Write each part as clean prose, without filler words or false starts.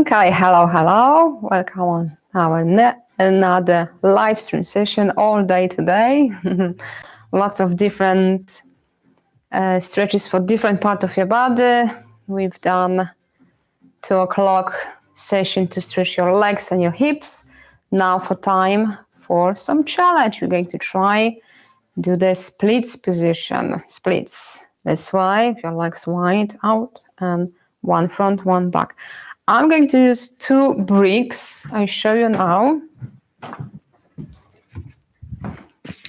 Okay, hello. Welcome on our another live stream session all day today. Lots of different stretches for different part of your body. We've done 2 o'clock session to stretch your legs and your hips. Now for time for some challenge. We're going to try do the splits position. Splits. That's why your legs wide out and one front, one back. I'm going to use 2 bricks. I show you now.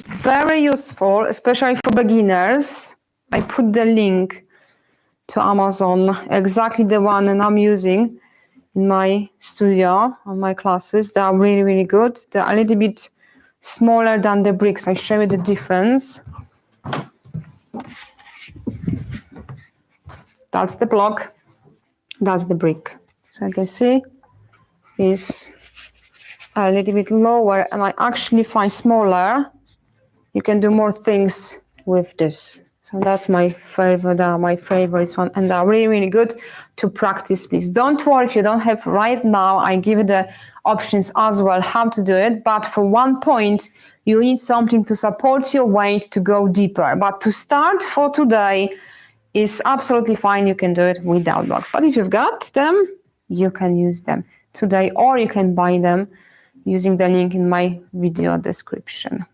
Very useful, especially for beginners. I put the link to Amazon, exactly the one that I'm using in my studio on my classes. They are really, really good. They're a little bit smaller than the bricks. I show you the difference. That's the block. That's the brick. So you can see is a little bit lower, and I actually find smaller. You can do more things with this. So that's my favorite. My favorite one, and they're really, really good to practice. Please don't worry if you don't have right now. I give you the options as well how to do it. But for one point, you need something to support your weight to go deeper. But to start for today is absolutely fine. You can do it without blocks. But if you've got them, you can use them today, or you can buy them using the link in my video description.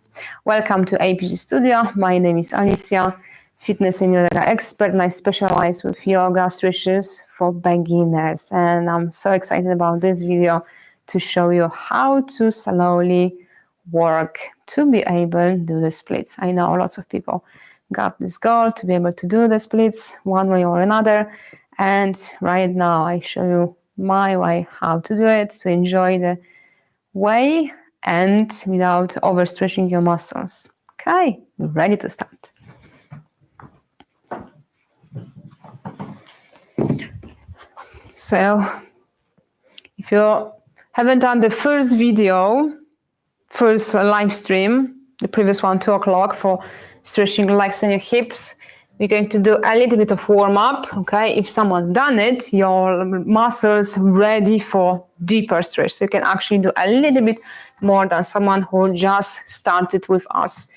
Welcome to APG.STUDIO. My name is Alicia, fitness and yoga expert, and I specialize with yoga stretches for beginners. And I'm so excited about this video to show you how to slowly work to be able to do the splits. I know lots of people got this goal to be able to do the splits one way or another. And right now I show you my way how to do it, to enjoy the way and without overstretching your muscles. Okay, we're ready to start. So if you haven't done the first live stream, the previous one, 2 o'clock, for stretching legs and your hips, we're going to do a little bit of warm-up, okay? If someone done it, your muscles ready for deeper stretch. So you can actually do a little bit more than someone who just started with us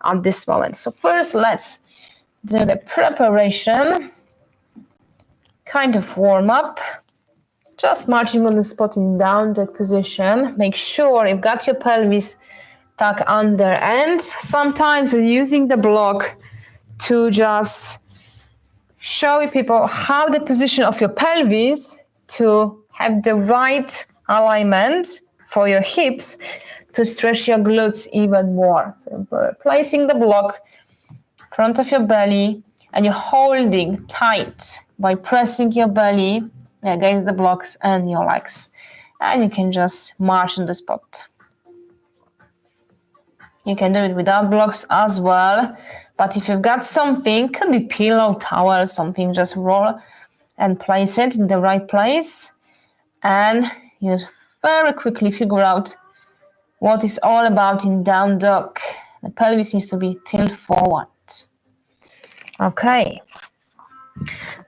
at this moment. So first, let's do the preparation, kind of warm-up. Just marching on the spot in down dog position. Make sure you've got your pelvis tucked under, and sometimes using the block to just show people how the position of your pelvis to have the right alignment for your hips to stretch your glutes even more. So we're placing the block in front of your belly, and you're holding tight by pressing your belly against the blocks and your legs. And you can just march on the spot. You can do it without blocks as well. But if you've got something, could be pillow, towel, something, just roll and place it in the right place. And you very quickly figure out what it's all about in down dog. The pelvis needs to be tilted forward. Okay.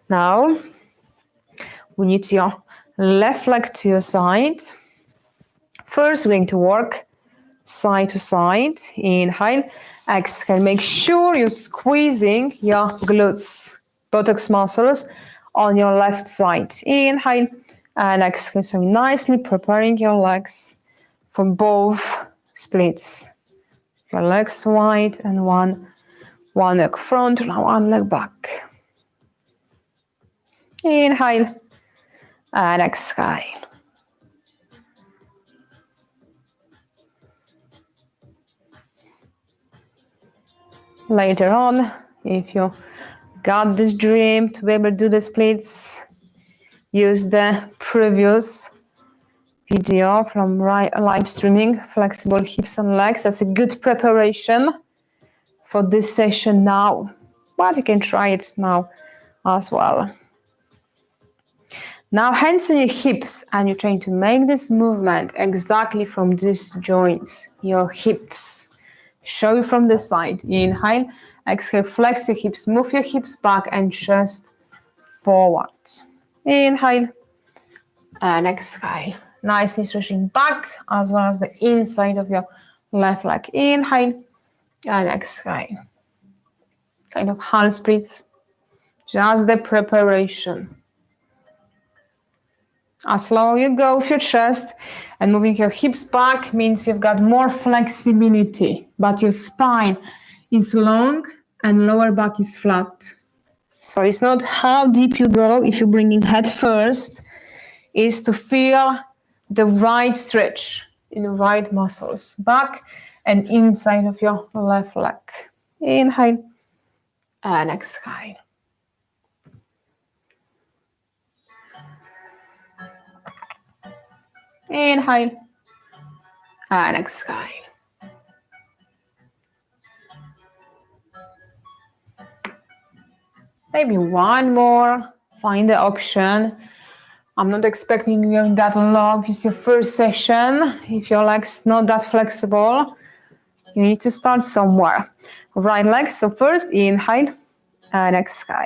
Now, we need your left leg to your side. First, we're going to work side to side. Inhale, exhale. Make sure you're squeezing your glutes, buttocks muscles on your left side. Inhale and exhale. So nicely preparing your legs for both splits. Your legs wide and one leg front, one leg back. Inhale and exhale. Later on, if you got this dream to be able to do the splits, use the previous video from live streaming, flexible hips and legs. That's a good preparation for this session now, but you can try it now as well. Now hands on your hips, and you're trying to make this movement exactly from these joints, your hips. Show you from the side. Inhale, exhale, flex your hips, move your hips back and chest forward. Inhale, and exhale. Nicely stretching back as well as the inside of your left leg. Inhale and exhale. Kind of hand splits. Just the preparation. As slow you go with your chest and moving your hips back means you've got more flexibility, but your spine is long and lower back is flat. So it's not how deep you go if you're bringing head first, is to feel the right stretch in the right muscles, back and inside of your left leg. Inhale and exhale. Inhale and exhale. Maybe one more. Find the option. I'm not expecting you going that long. It's your first session. If your leg's not that flexible, you need to start somewhere. Right leg. So first inhale and exhale.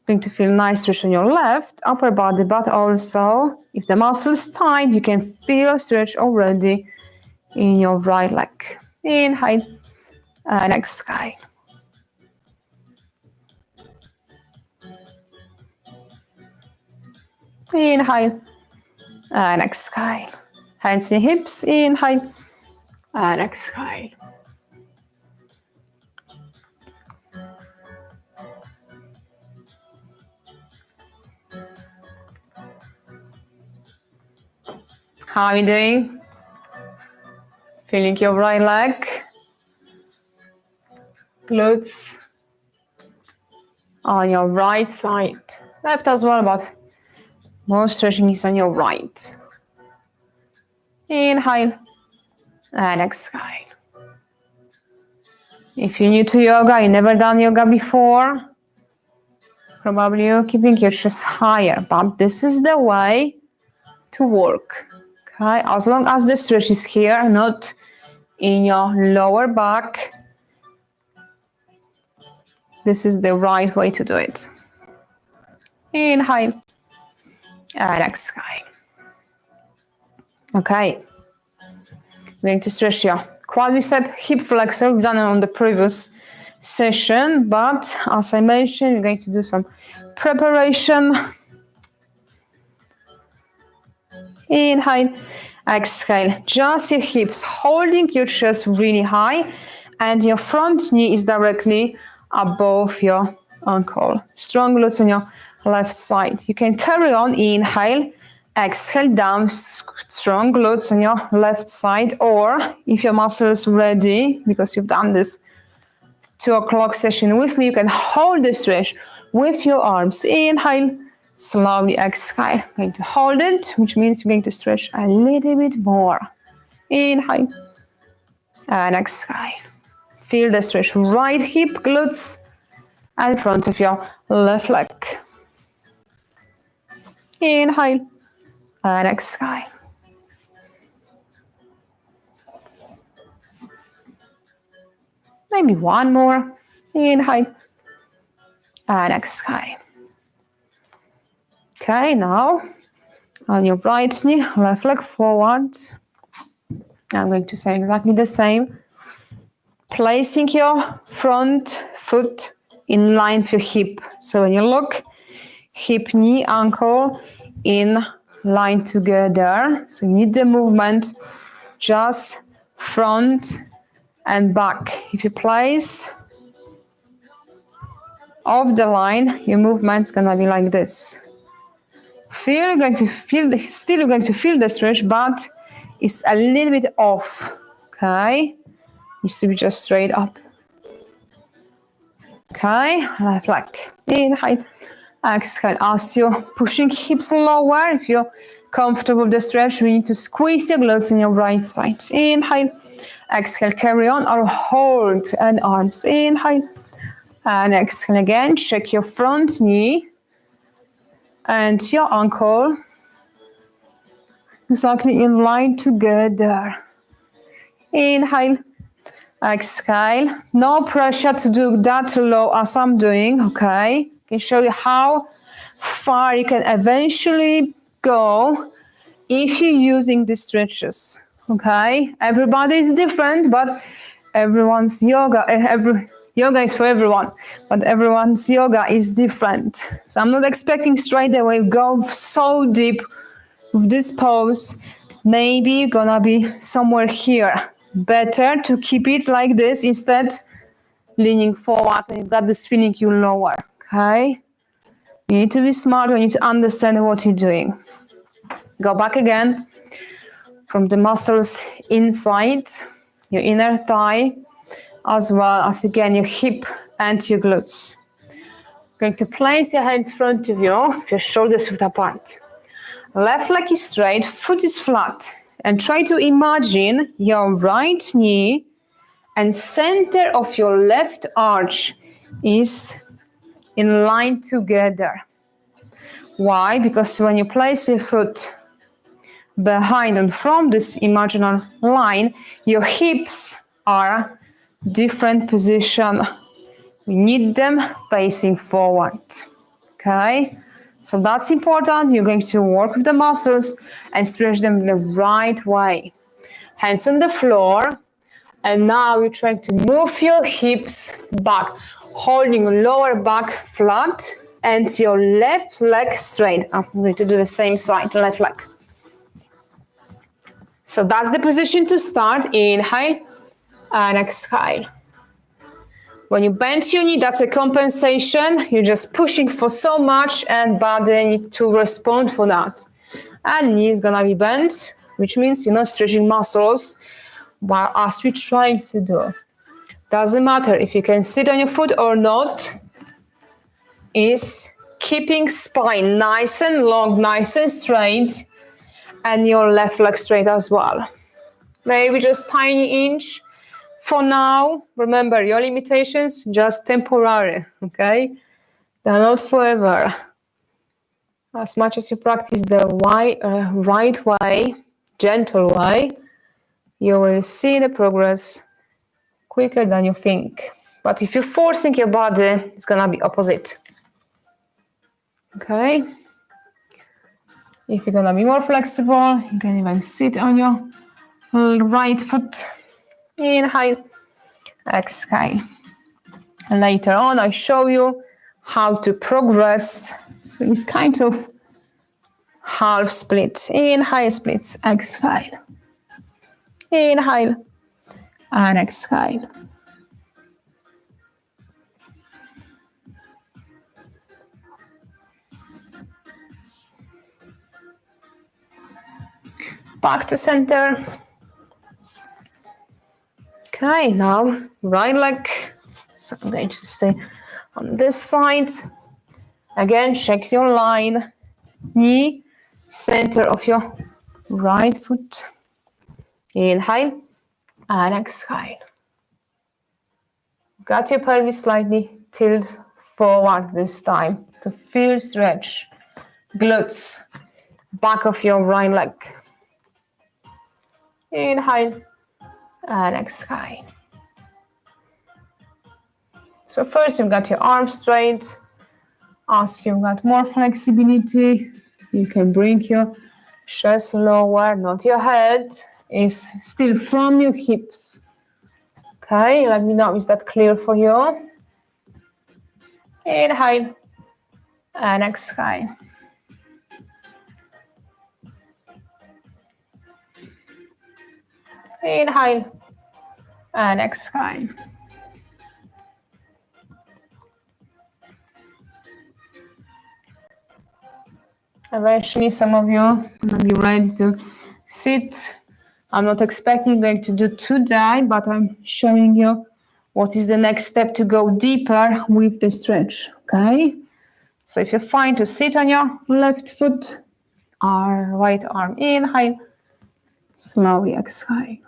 Going to feel nice stretch on your left upper body, but also if the muscle is tight, you can feel stretch already in your right leg. Inhale and exhale. Inhale and exhale. Hands in hips. Inhale and exhale. How are you doing? Feeling your right leg, glutes on your right side. Left as well, but more stretching is on your right. Inhale and exhale. If you're new to yoga, you've never done yoga before, probably you're keeping your chest higher, but this is the way to work. Okay, as long as the stretch is here, not in your lower back, this is the right way to do it. Inhale and exhale. Okay, we're going to stretch your quadricep, hip flexor. We've done it on the previous session, but as I mentioned, we're going to do some preparation. Inhale, exhale. Just your hips, holding your chest really high, and your front knee is directly above your ankle. Strong glutes on your left side. You can carry on. Inhale, exhale down, strong glutes on your left side, or if your muscle is ready, because you've done this 2 o'clock session with me, you can hold the stretch with your arms. Inhale, slowly exhale. Going to hold it, which means you're going to stretch a little bit more. Inhale and exhale. Feel the stretch, right hip, glutes, and front of your left leg. Inhale and exhale. Maybe one more. Inhale and exhale. Okay, now on your right knee, left leg forward. I'm going to say exactly the same. Placing your front foot in line with your hip. So when you look, hip, knee, ankle in line together. So you need the movement just front and back. If you place off the line, your movement's gonna be like this. Still going to feel the stretch, but it's a little bit off. Okay, needs to be just straight up. Okay, left leg. Inhale, exhale. As you're pushing hips lower, if you're comfortable with the stretch, we need to squeeze your glutes on your right side. Inhale, exhale, carry on or hold and arms. Inhale and exhale again. Check your front knee and your ankle exactly in line together. Inhale, exhale. No pressure to do that low as I'm doing, okay? I can show you how far you can eventually go if you're using the stretches. Okay, everybody is different, but everyone's yoga, yoga is for everyone, but everyone's yoga is different. So I'm not expecting straight away go so deep with this pose. Maybe you're gonna be somewhere here. Better to keep it like this instead leaning forward and you've got this feeling you lower. Okay, you need to be smart, you need to understand what you're doing. Go back again from the muscles inside your inner thigh, as well as again your hip and your glutes. Going to place your hands in front of you, your shoulders width apart. Left leg is straight, foot is flat, and try to imagine your right knee and center of your left arch is in line together. Why? Because when you place your foot behind and from this imaginary line, your hips are different position. We need them facing forward. Okay, so that's important. You're going to work with the muscles and stretch them the right way. Hands on the floor, and now you're trying to move your hips back, holding lower back flat and your left leg straight. I'm going to do the same side, left leg. So that's the position to start. Inhale and exhale. When you bend your knee, that's a compensation. You're just pushing for so much and body needs to respond for that. And knee is gonna be bent, which means you're not stretching muscles, but as we're trying to do. Doesn't matter if you can sit on your foot or not, is keeping spine nice and long, nice and straight, and your left leg straight as well. Maybe just tiny inch. For now, remember your limitations, just temporary, okay? They're not forever. As much as you practice the right way, gentle way, you will see the progress quicker than you think. But if you're forcing your body, it's gonna be opposite. Okay? If you're gonna be more flexible, you can even sit on your right foot. Inhale, exhale. And later on, I show you how to progress. So it's kind of half split. Inhale, splits, exhale. Inhale and exhale. Back to center. Okay, now right leg. So I'm going to stay on this side. Again, check your line. Knee, center of your right foot. Inhale and exhale. Got your pelvis slightly tilt forward this time to feel stretch. Glutes, back of your right leg. Inhale and exhale. So first you've got your arms straight. As you've got more flexibility, you can bring your chest lower, not your head. Is still from your hips. Okay, let me know, is that clear for you? Inhale and exhale. Inhale and exhale. Eventually, some of you will be ready to sit. I'm not expecting you to do today, but I'm showing you what is the next step to go deeper with the stretch, okay? So if you're fine to sit on your left foot, or right arm, inhale, slowly exhale.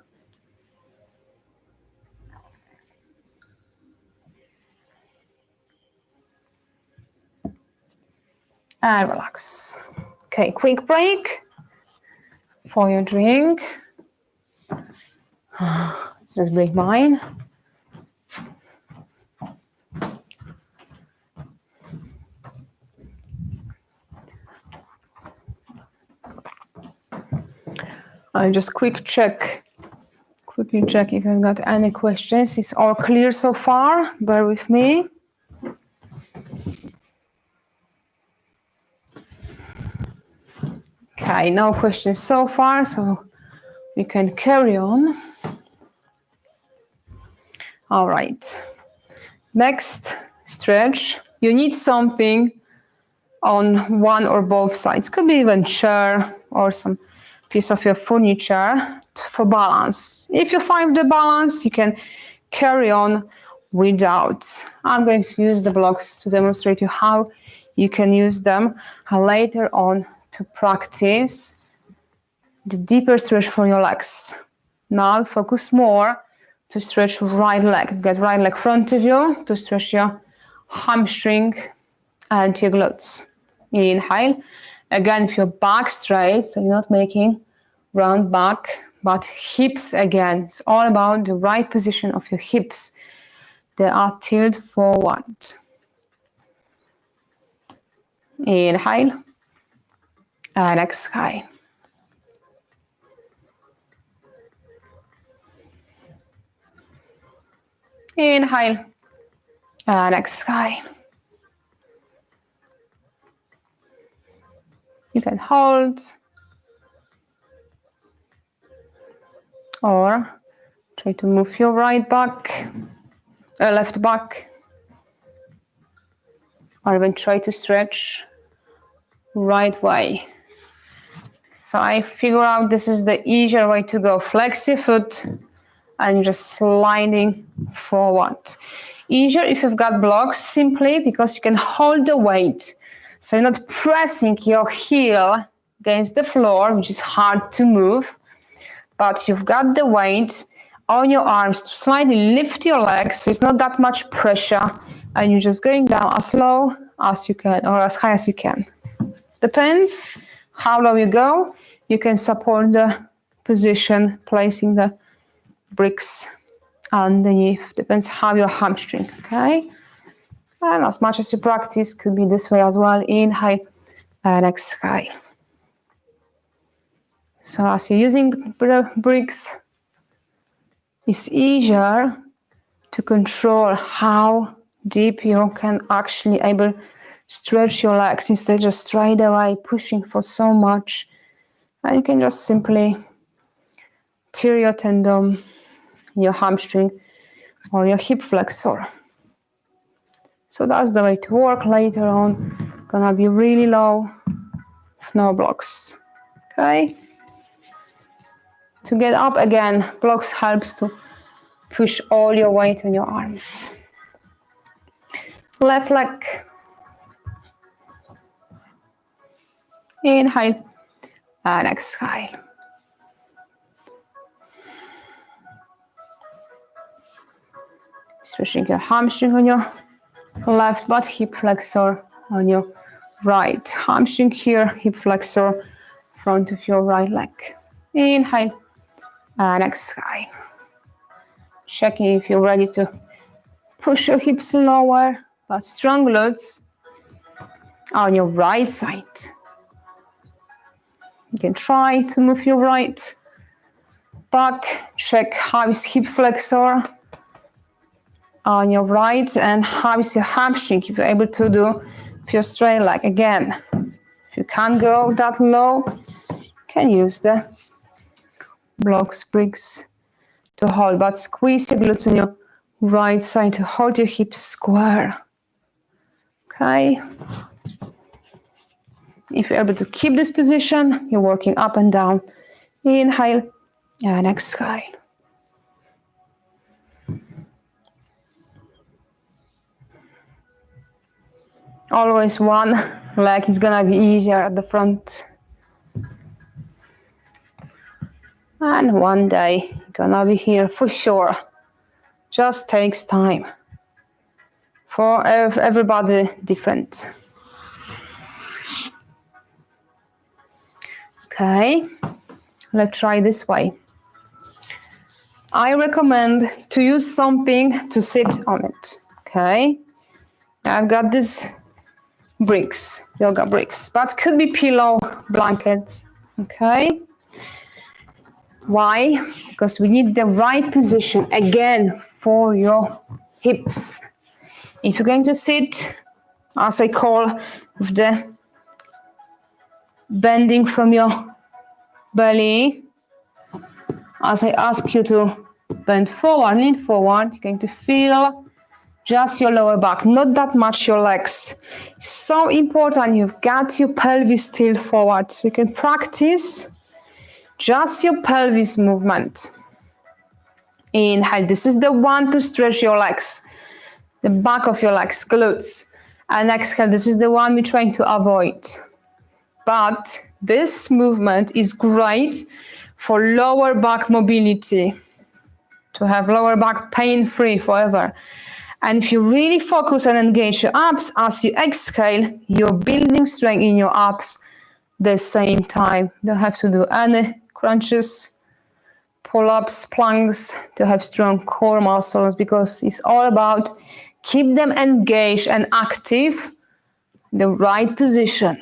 And relax. Okay, quick break for your drink. Just bring mine. I just quickly check if I've got any questions. It's all clear so far. Bear with me. Okay, no questions so far, so we can carry on. All right. Next stretch. You need something on one or both sides. Could be even chair or some piece of your furniture for balance. If you find the balance, you can carry on without. I'm going to use the blocks to demonstrate you how you can use them later on to practice the deeper stretch for your legs. Now focus more to stretch right leg. Get right leg front of you to stretch your hamstring and your glutes. Inhale. Again, if your back straight, so you're not making round back, but hips again. It's all about the right position of your hips. They are tilted forward. Inhale and exhale. Inhale and exhale. You can hold or try to move your right back, left back, or even try to stretch right way. So I figure out this is the easier way to go. Flex your foot and just sliding forward. Easier if you've got blocks, simply because you can hold the weight. So you're not pressing your heel against the floor, which is hard to move, but you've got the weight on your arms to slightly lift your legs, so it's not that much pressure, and you're just going down as low as you can or as high as you can. Depends how low you go. You can support the position, placing the bricks underneath. Depends how your hamstring, okay? And as much as you practice, could be this way as well. Inhale and exhale. So as you're using bricks, it's easier to control how deep you can actually able stretch your legs instead of just straight away pushing for so much. And you can just simply tear your tendon, your hamstring, or your hip flexor. So that's the way to work later on. Gonna be really low, with no blocks. Okay? To get up again, blocks helps to push all your weight on your arms. Left leg. Inhale and exhale. Stretching your hamstring on your left, but hip flexor on your right. Hamstring here, hip flexor, front of your right leg. Inhale and exhale. Checking if you're ready to push your hips lower, but strong glutes on your right side. You can try to move your right back. Check how is hip flexor on your right and how is your hamstring if you're able to do if you're straight leg. Again, if you can't go that low, you can use the blocks, bricks to hold, but squeeze the glutes on your right side to hold your hips square. Okay. If you're able to keep this position, you're working up and down. Inhale and exhale. Always one leg is gonna be easier at the front. And one day, you're gonna be here for sure. Just takes time. For everybody different. Okay, let's try this way. I recommend to use something to sit on it. Okay, I've got these bricks, yoga bricks, but could be pillow, blankets. Okay, Why? Because we need the right position again for your hips. If you're going to sit, as I call, with the bending from your belly, as I ask you to bend forward, lean forward, you're going to feel just your lower back, not that much your legs. So important, you've got your pelvis tilted forward. So you can practice just your pelvis movement. Inhale, this is the one to stretch your legs, the back of your legs, glutes. And exhale, this is the one we're trying to avoid. But this movement is great for lower back mobility, to have lower back pain-free forever. And if you really focus and engage your abs as you exhale, you're building strength in your abs the same time. You don't have to do any crunches, pull-ups, planks to have strong core muscles, because it's all about keep them engaged and active, the right position.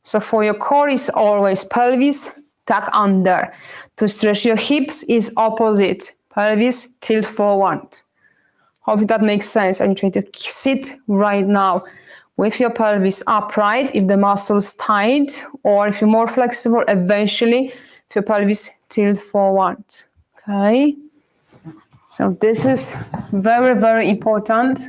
So for your core is always pelvis, tuck under. To stretch your hips is opposite, pelvis, tilt forward. Hope that makes sense. And you try to sit right now with your pelvis upright if the muscle's tight, or if you're more flexible, eventually if your pelvis tilt forward. Okay? So this is very, very important.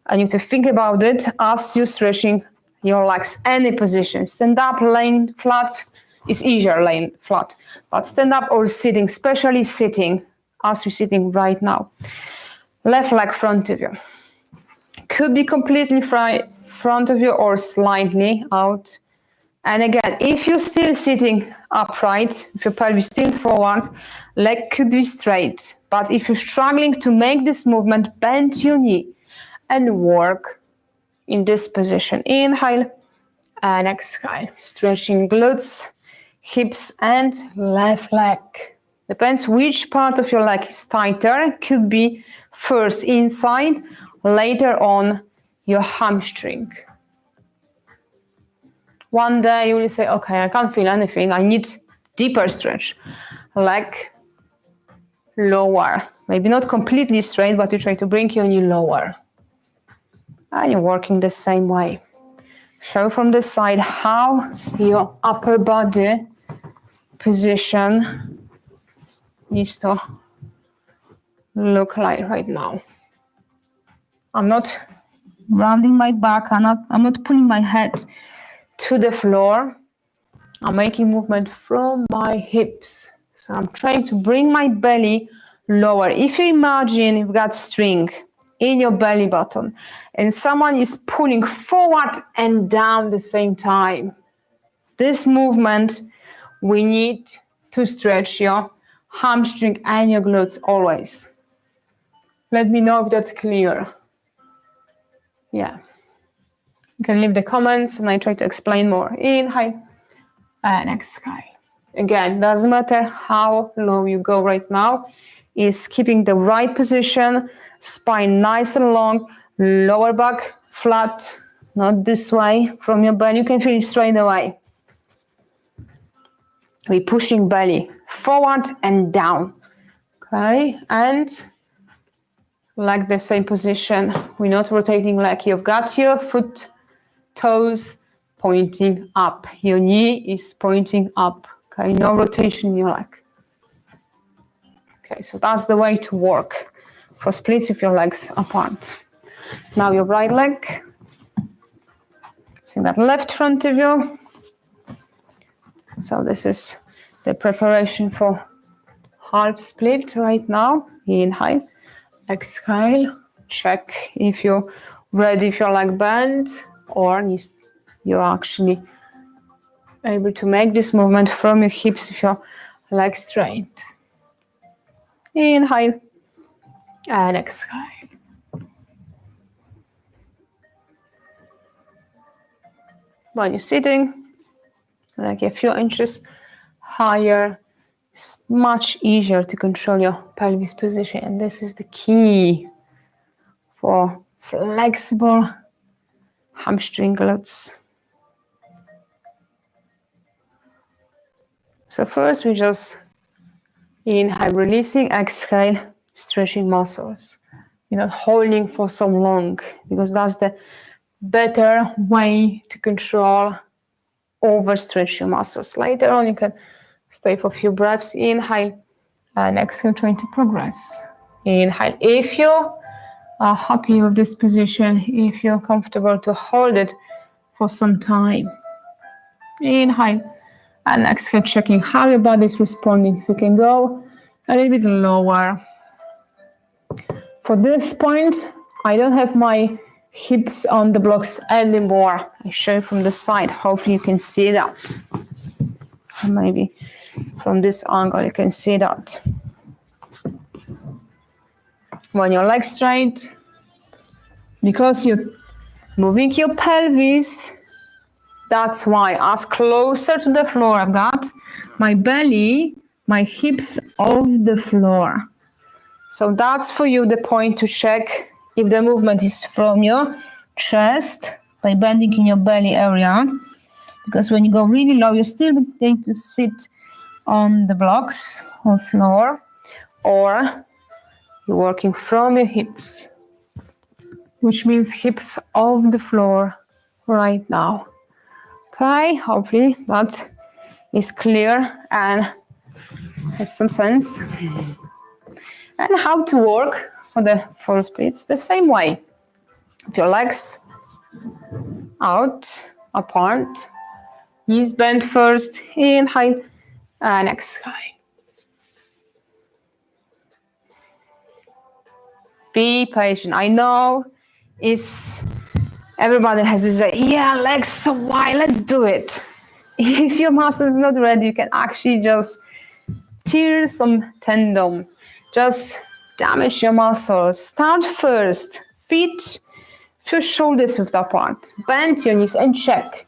And you have to think about it as you're stretching your legs. Any position. Stand up, laying flat is easier, laying flat. But stand up or sitting, especially sitting, as you're sitting right now. Left leg front of you. Could be completely front of you or slightly out. And again, if you're still sitting upright, if your pelvis still forward, leg could be straight. But if you're struggling to make this movement, bend your knee and work in this position. Inhale and exhale. Stretching glutes, hips, and left leg. Depends which part of your leg is tighter. Could be first inside, later on your hamstring. One day you will say, okay, I can't feel anything. I need deeper stretch. Leg lower. Maybe not completely straight, but you try to bring your knee lower. And you're working the same way. Show from the side how your upper body position needs to look like right now. I'm not rounding my back. I'm not pulling my head to the floor. I'm making movement from my hips. So I'm trying to bring my belly lower. If you imagine you've got string in your belly button and someone is pulling forward and down the same time, this movement, we need to stretch your hamstring and your glutes always. Let me know if that's clear. Yeah. You can leave the comments and I try to explain more. Inhale and exhale. Again, doesn't matter how low you go right now, is keeping the right position, spine nice and long, lower back flat, not this way from your belly. You can feel it straight away. We're pushing belly forward and down. Okay, and like the same position, we're not rotating leg. You've got your foot, toes pointing up. Your knee is pointing up. Okay, no rotation in your leg. Okay, so that's the way to work for splits with your legs apart. Now your right leg. See that left front of you. So this is the preparation for half split right now. Inhale, exhale. Check if you're ready, if your leg bent, or you're actually able to make this movement from your hips with your legs straight. Inhale and exhale. When you're sitting, like a few inches higher, it's much easier to control your pelvis position. And this is the key for flexible hamstring glutes. So first we just Inhale, releasing, exhale, stretching muscles. You're not holding for so long because that's the better way to control overstretch your muscles. Later on, you can stay for a few breaths. Inhale and exhale, trying to progress. Inhale. If you are happy with this position, if you're comfortable to hold it for some time. Inhale and exhale, checking how your body is responding. If you can go a little bit lower. For this point, I don't have my hips on the blocks anymore. I show you from the side. Hopefully you can see that. Maybe from this angle you can see that. When your legs straight, because you're moving your pelvis, that's why as closer to the floor I've got my belly, my hips off the floor. So that's for you the point to check if the movement is from your chest by bending in your belly area. Because when you go really low, you're still going to sit on the blocks or floor, or you're working from your hips, which means hips off the floor right now. Okay, hopefully that is clear and has some sense. And how to work for the full splits the same way. With your legs out, apart, knees bent first, inhale and exhale. Be patient. I know everybody has this, yeah, legs so wide, let's do it. If your muscle is not ready, you can actually just tear some tendon. Just damage your muscles. Start first. Feet, your shoulders width apart. Bend your knees and check.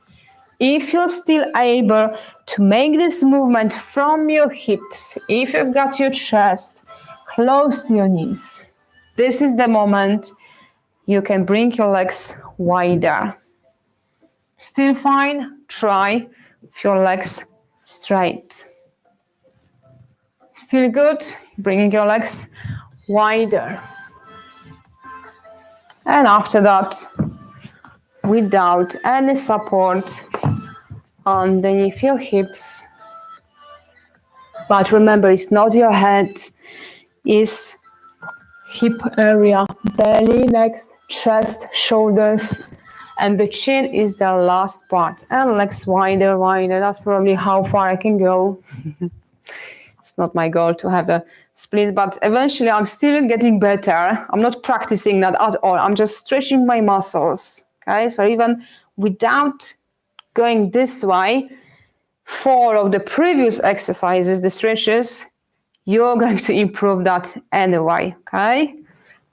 If you're still able to make this movement from your hips, if you've got your chest close to your knees, this is the moment you can bring your legs wider. Still fine? Try with your legs straight. Still good? Bringing your legs wider. And after that, without any support underneath your hips. But remember, it's not your head, it's hip area, belly, neck, chest, shoulders, and the chin is the last part. And legs wider, wider. That's probably how far I can go. It's not my goal to have a split, but eventually I'm still getting better. I'm not practicing that at all. I'm just stretching my muscles. Okay, so even without going this way, follow the previous exercises, the stretches, you're going to improve that anyway. Okay,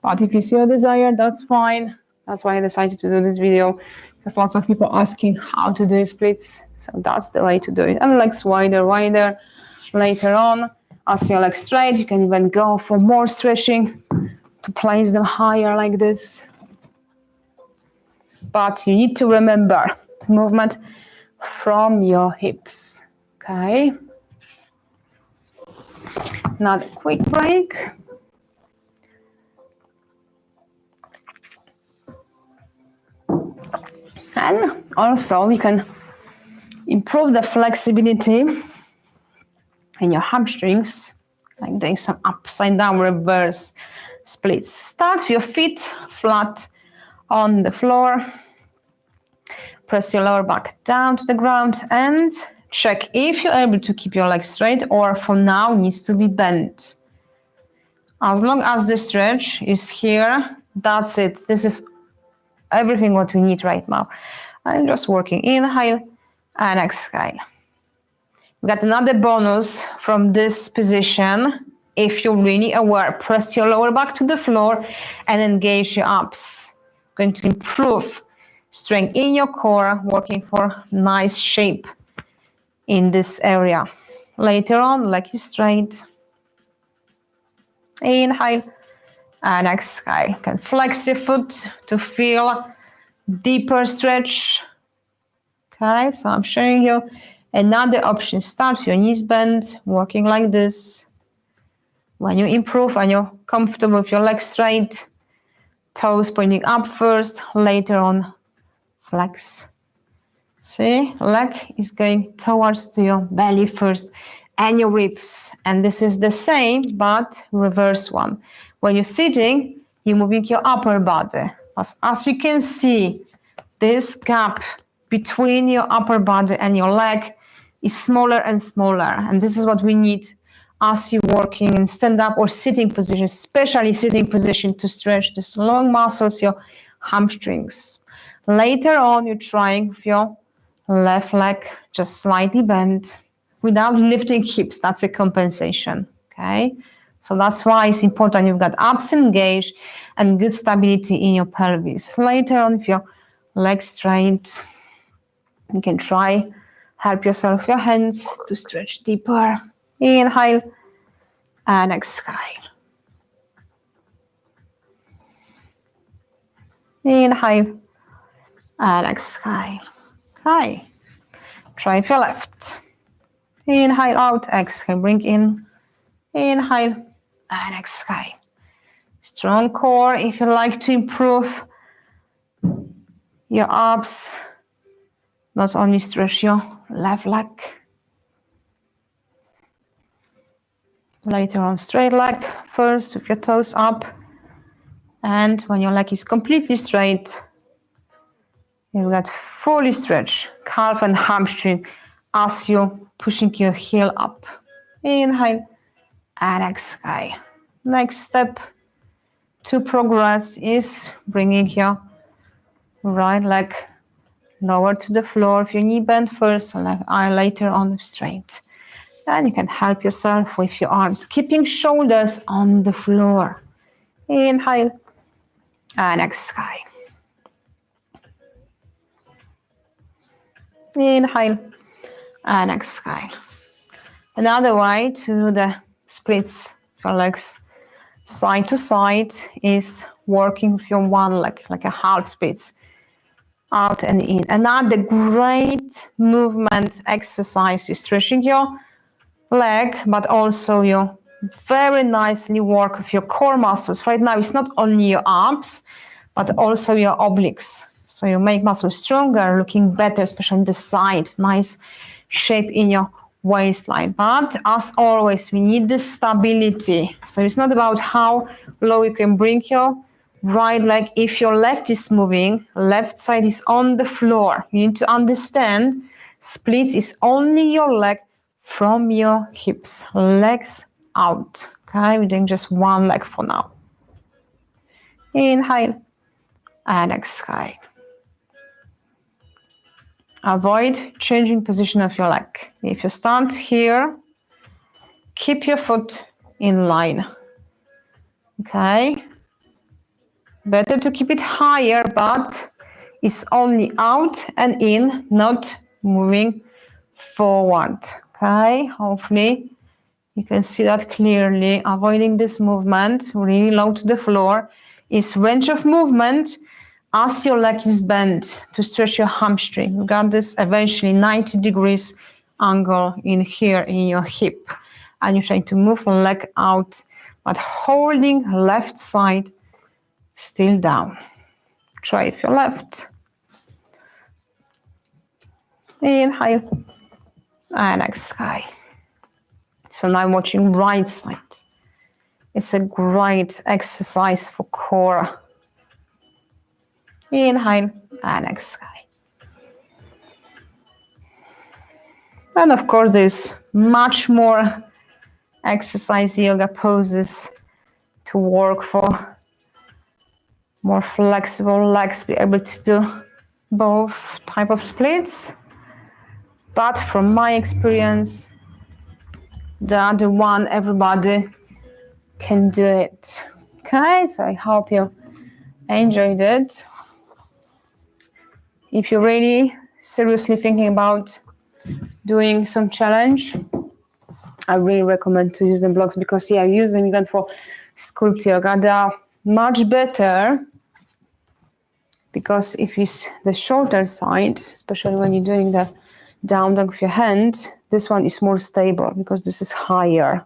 but if it's your desire, that's fine. That's why I decided to do this video, because lots of people asking how to do splits. So that's the way to do it. And legs wider, wider. Later on, as your legs straight, you can even go for more stretching to place them higher like this. But you need to remember movement from your hips. Okay. Another quick break. And also we can improve the flexibility in your hamstrings, like doing some upside down reverse splits. Start with your feet flat on the floor. Press your lower back down to the ground and check if you're able to keep your legs straight or for now needs to be bent. As long as the stretch is here, that's it. This is everything what we need right now. I'm just working. Inhale and exhale. We got another bonus from this position. If you're really aware, press your lower back to the floor and engage your abs. Going to improve strength in your core, working for nice shape in this area. Later on, leg is straight. Inhale and exhale. You can flex your foot to feel deeper stretch. Okay, so I'm showing you another option. Start with your knees bent, working like this. When you improve and you're comfortable with your legs straight, toes pointing up first, later on flex. See, leg is going towards to your belly first and your ribs. And this is the same, but reverse one. When you're sitting, you're moving your upper body. As you can see, this gap between your upper body and your leg is smaller and smaller. And this is what we need as you're working in stand-up or sitting position, especially sitting position, to stretch these long muscles, your hamstrings. Later on, you're trying with your left leg just slightly bent without lifting hips. That's a compensation, okay? So that's why it's important you've got abs engaged and good stability in your pelvis. Later on, if your legs straight, you can try help yourself with your hands to stretch deeper. Inhale and exhale. Inhale and exhale. Okay. Try with your left. Inhale out, exhale, bring in. Inhale and exhale. Strong core. If you like to improve your abs, not only stretch your left leg. Later on, straight leg first with your toes up. And when your leg is completely straight, you got fully stretch calf and hamstring as you're pushing your heel up. Inhale and exhale. Next step to progress is bringing your right leg lower to the floor. If your knee bent first, left eye later on straight. And you can help yourself with your arms, keeping shoulders on the floor. Inhale and exhale. Inhale and exhale. Another way to do the splits for legs side to side is working with your one leg, like a half splits, out and in. Another great movement exercise. You're stretching your leg, but also you very nicely work with your core muscles. Right now, it's not only your abs, but also your obliques. So you make muscles stronger, looking better, especially on the side. Nice shape in your waistline. But as always, we need the stability. So it's not about how low you can bring your right leg. If your left is moving, left side is on the floor. You need to understand splits is only your leg from your hips, legs out. Okay, we're doing just one leg for now. Inhale and exhale. Avoid changing position of your leg. If you stand here, keep your foot in line. Okay. Better to keep it higher, but it's only out and in, not moving forward. Okay, hopefully you can see that clearly. Avoiding this movement, really low to the floor, is range of movement as your leg is bent to stretch your hamstring. You got this eventually 90 degrees angle in here in your hip. And you're trying to move the leg out, but holding left side still down. Try with your left. Inhale and exhale. So now I'm watching right side. It's a great exercise for core. Inhale and exhale. And of course, there's much more exercise yoga poses to work for more flexible legs, be able to do both type of splits. But from my experience, the other one, everybody can do it. Okay, so I hope you enjoyed it. If you're really seriously thinking about doing some challenge, I really recommend to use the blocks because I use them even for sculpt yoga. They are much better because if it's the shorter side, especially when you're doing the down dog with your hand, this one is more stable because this is higher.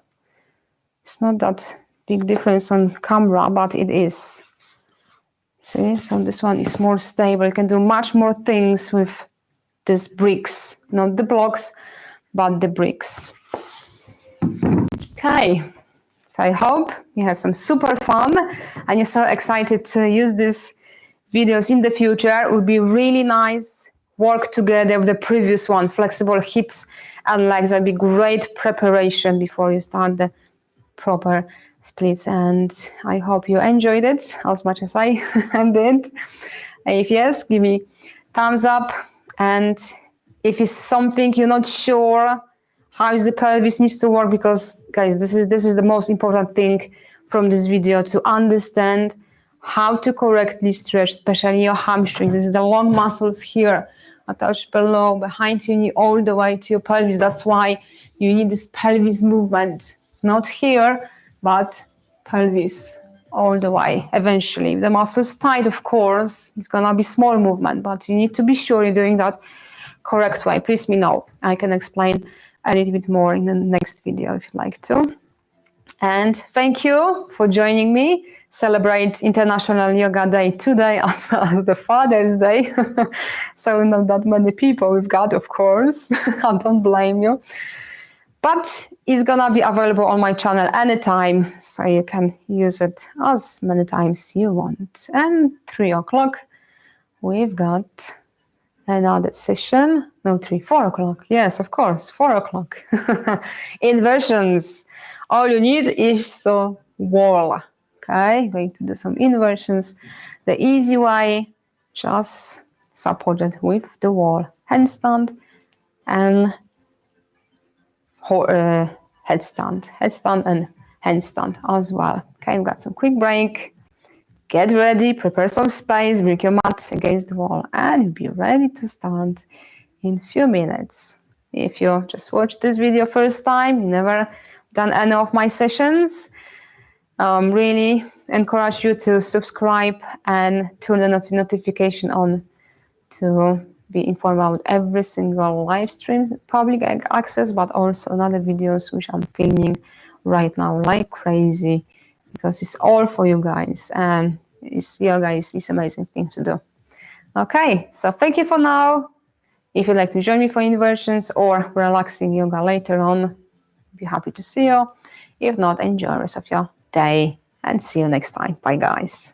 It's not that big difference on camera, but it is. See, so this one is more stable. You can do much more things with these bricks, not the blocks, but the bricks. Okay, so I hope you have some super fun and you're so excited to use these videos in the future. It would be really nice work together with the previous one, flexible hips and legs. That'd be great preparation before you start the proper splits, and I hope you enjoyed it as much as I did. If yes, give me thumbs up, and if it's something you're not sure how is the pelvis needs to work, because guys, this is the most important thing from this video, to understand how to correctly stretch, especially your hamstring. This is the long muscles here attached below, behind your knee, all the way to your pelvis. That's why you need this pelvis movement, not here, but pelvis all the way. Eventually, if the muscles tight, of course, it's gonna be small movement, but you need to be sure you're doing that correct way. Please me know. I can explain a little bit more in the next video if you'd like to. And thank you for joining me. Celebrate International Yoga Day today, as well as the Father's Day. So not that many people we've got, of course. I don't blame you. But it's gonna be available on my channel anytime, so you can use it as many times you want. And 3 o'clock, we've got another session. No, 4 o'clock. Yes, of course, 4 o'clock. Inversions. All you need is the wall. Okay, going to do some inversions. The easy way, just supported with the wall. Handstand and headstand and handstand as well. Okay, we've got some quick break. Get ready, prepare some space, bring your mat against the wall, and be ready to start in a few minutes. If you just watched this video first time, you never done any of my sessions, really encourage you to subscribe and turn the notification on to be informed about every single live stream, public access, but also other videos which I'm filming right now like crazy, because it's all for you guys, and yoga is amazing thing to do. Okay, so thank you for now. If you'd like to join me for inversions or relaxing yoga later on, I'd be happy to see you. If not, enjoy the rest of your day and see you next time. Bye guys.